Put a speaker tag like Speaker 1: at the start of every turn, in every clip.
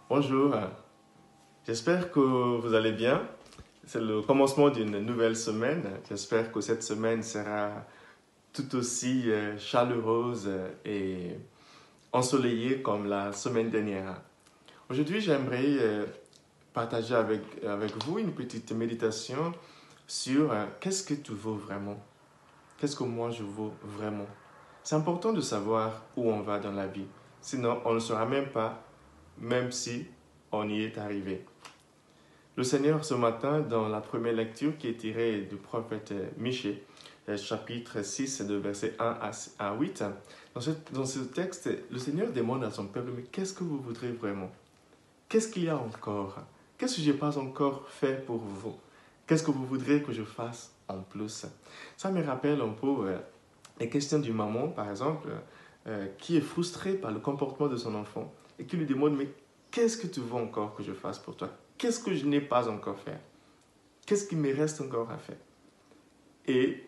Speaker 1: Bonjour, j'espère que vous allez bien. C'est le commencement d'une nouvelle semaine. J'espère que cette semaine sera tout aussi chaleureuse et ensoleillée comme la semaine dernière. Aujourd'hui, j'aimerais partager avec vous une petite méditation sur qu'est-ce que tu vaux vraiment. Qu'est-ce que moi je vaux vraiment. C'est important de savoir où on va dans la vie. Sinon, on ne saura même pas, même si on y est arrivé. Le Seigneur, ce matin, dans la première lecture qui est tirée du prophète Michée, chapitre 6, de versets 1 à 8, dans ce texte, le Seigneur demande à son peuple, mais qu'est-ce que vous voudrez vraiment? Qu'est-ce qu'il y a encore? Qu'est-ce que je n'ai pas encore fait pour vous? Qu'est-ce que vous voudrez que je fasse en plus? Ça me rappelle un peu les questions d'une maman, par exemple, qui est frustrée par le comportement de son enfant et qui lui demande, mais qu'est-ce que tu veux encore que je fasse pour toi? Qu'est-ce que je n'ai pas encore fait? Qu'est-ce qui me reste encore à faire? Et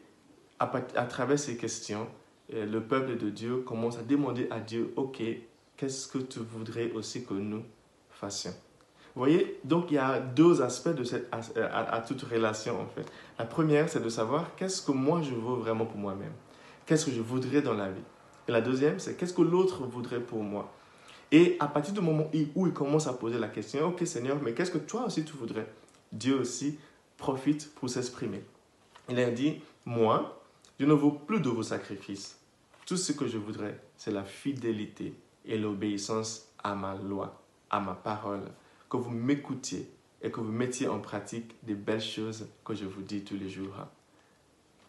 Speaker 1: à travers ces questions, le peuple de Dieu commence à demander à Dieu, ok, qu'est-ce que tu voudrais aussi que nous fassions? Vous voyez, donc il y a deux aspects de à toute relation en fait. La première, c'est de savoir qu'est-ce que moi je veux vraiment pour moi-même. Qu'est-ce que je voudrais dans la vie. Et la deuxième, c'est qu'est-ce que l'autre voudrait pour moi. Et à partir du moment où il commence à poser la question, ok Seigneur, mais qu'est-ce que toi aussi tu voudrais? Dieu aussi profite pour s'exprimer. Il a dit, moi, je ne veux plus de vos sacrifices. Tout ce que je voudrais, c'est la fidélité et l'obéissance à ma loi, à ma parole. Que vous m'écoutiez et que vous mettiez en pratique des belles choses que je vous dis tous les jours.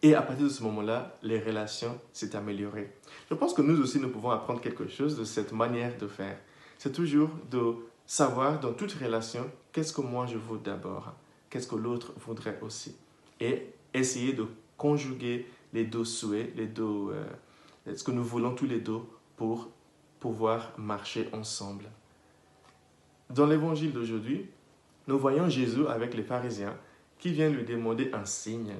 Speaker 1: Et à partir de ce moment-là, les relations s'est améliorées. Je pense que nous aussi, nous pouvons apprendre quelque chose de cette manière de faire. C'est toujours de savoir dans toute relation, qu'est-ce que moi je veux d'abord, qu'est-ce que l'autre voudrait aussi. Et essayer de conjuguer les deux souhaits, ce que nous voulons tous les deux pour pouvoir marcher ensemble. Dans l'évangile d'aujourd'hui, nous voyons Jésus avec les pharisiens qui viennent lui demander un signe.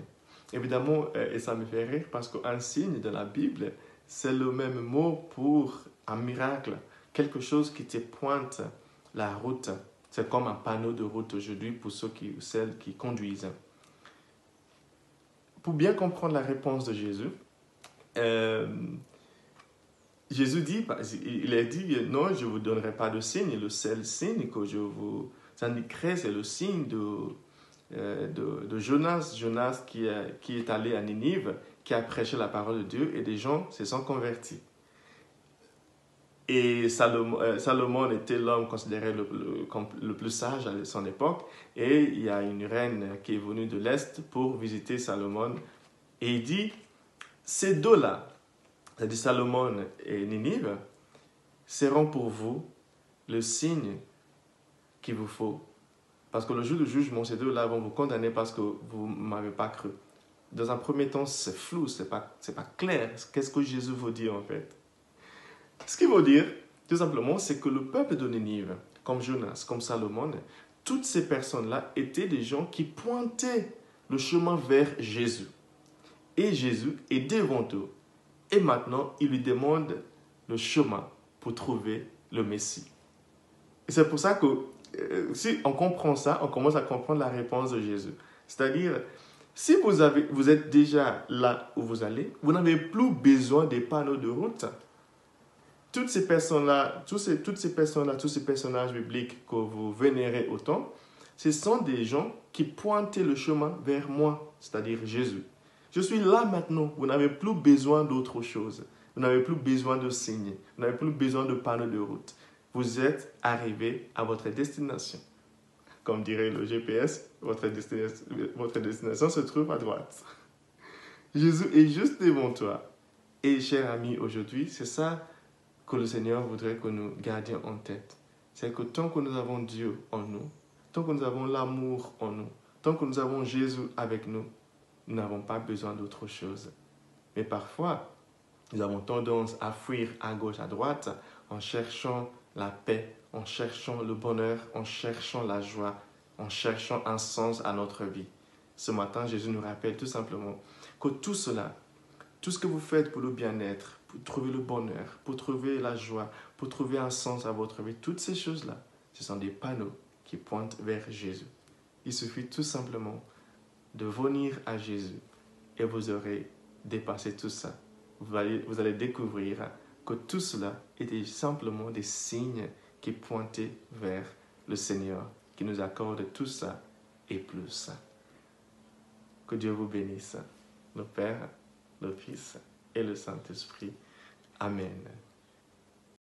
Speaker 1: Évidemment, et ça me fait rire parce qu'un signe de la Bible, c'est le même mot pour un miracle, quelque chose qui te pointe la route. C'est comme un panneau de route aujourd'hui pour celles qui conduisent. Pour bien comprendre la réponse de Jésus, euh, Jésus dit, il a dit, non, je ne vous donnerai pas de signe. Le seul signe que je vous indiquerai, c'est le signe de Jonas. Jonas qui est allé à Ninive, qui a prêché la parole de Dieu et des gens se sont convertis. Et Salomon était l'homme considéré le plus sage à son époque. Et il y a une reine qui est venue de l'Est pour visiter Salomon. Et il dit, ces deux-là, c'est-à-dire Salomon et Ninive, seront pour vous le signe qu'il vous faut. Parce que le jour du jugement, ces deux-là vont vous condamner parce que vous ne m'avez pas cru. Dans un premier temps, c'est flou, c'est pas clair. Qu'est-ce que Jésus veut dire en fait? Ce qu'il veut dire, tout simplement, c'est que le peuple de Ninive, comme Jonas, comme Salomon, toutes ces personnes-là étaient des gens qui pointaient le chemin vers Jésus. Et Jésus est devant eux. Et maintenant, il lui demande le chemin pour trouver le Messie. Et c'est pour ça que si on comprend ça, on commence à comprendre la réponse de Jésus. C'est-à-dire, si vous êtes déjà là où vous allez, vous n'avez plus besoin des panneaux de route. Toutes ces personnes-là, tous ces personnages bibliques que vous vénérez autant, ce sont des gens qui pointaient le chemin vers moi, c'est-à-dire Jésus. Je suis là maintenant, vous n'avez plus besoin d'autre chose. Vous n'avez plus besoin de signes, vous n'avez plus besoin de panneaux de route. Vous êtes arrivé à votre destination. Comme dirait le GPS, votre destination se trouve à droite. Jésus est juste devant toi. Et cher ami, aujourd'hui, c'est ça que le Seigneur voudrait que nous gardions en tête. C'est que tant que nous avons Dieu en nous, tant que nous avons l'amour en nous, tant que nous avons Jésus avec nous, nous n'avons pas besoin d'autre chose. Mais parfois, nous avons tendance à fuir à gauche, à droite, en cherchant la paix, en cherchant le bonheur, en cherchant la joie, en cherchant un sens à notre vie. Ce matin, Jésus nous rappelle tout simplement que tout cela, tout ce que vous faites pour le bien-être, pour trouver le bonheur, pour trouver la joie, pour trouver un sens à votre vie, toutes ces choses-là, Ce sont des panneaux qui pointent vers Jésus. Il suffit tout simplement de venir à Jésus et vous aurez dépassé tout ça. Vous allez découvrir que tout cela était simplement des signes qui pointaient vers le Seigneur, qui nous accorde tout ça et plus. Que Dieu vous bénisse, le Père, le Fils et le Saint-Esprit. Amen.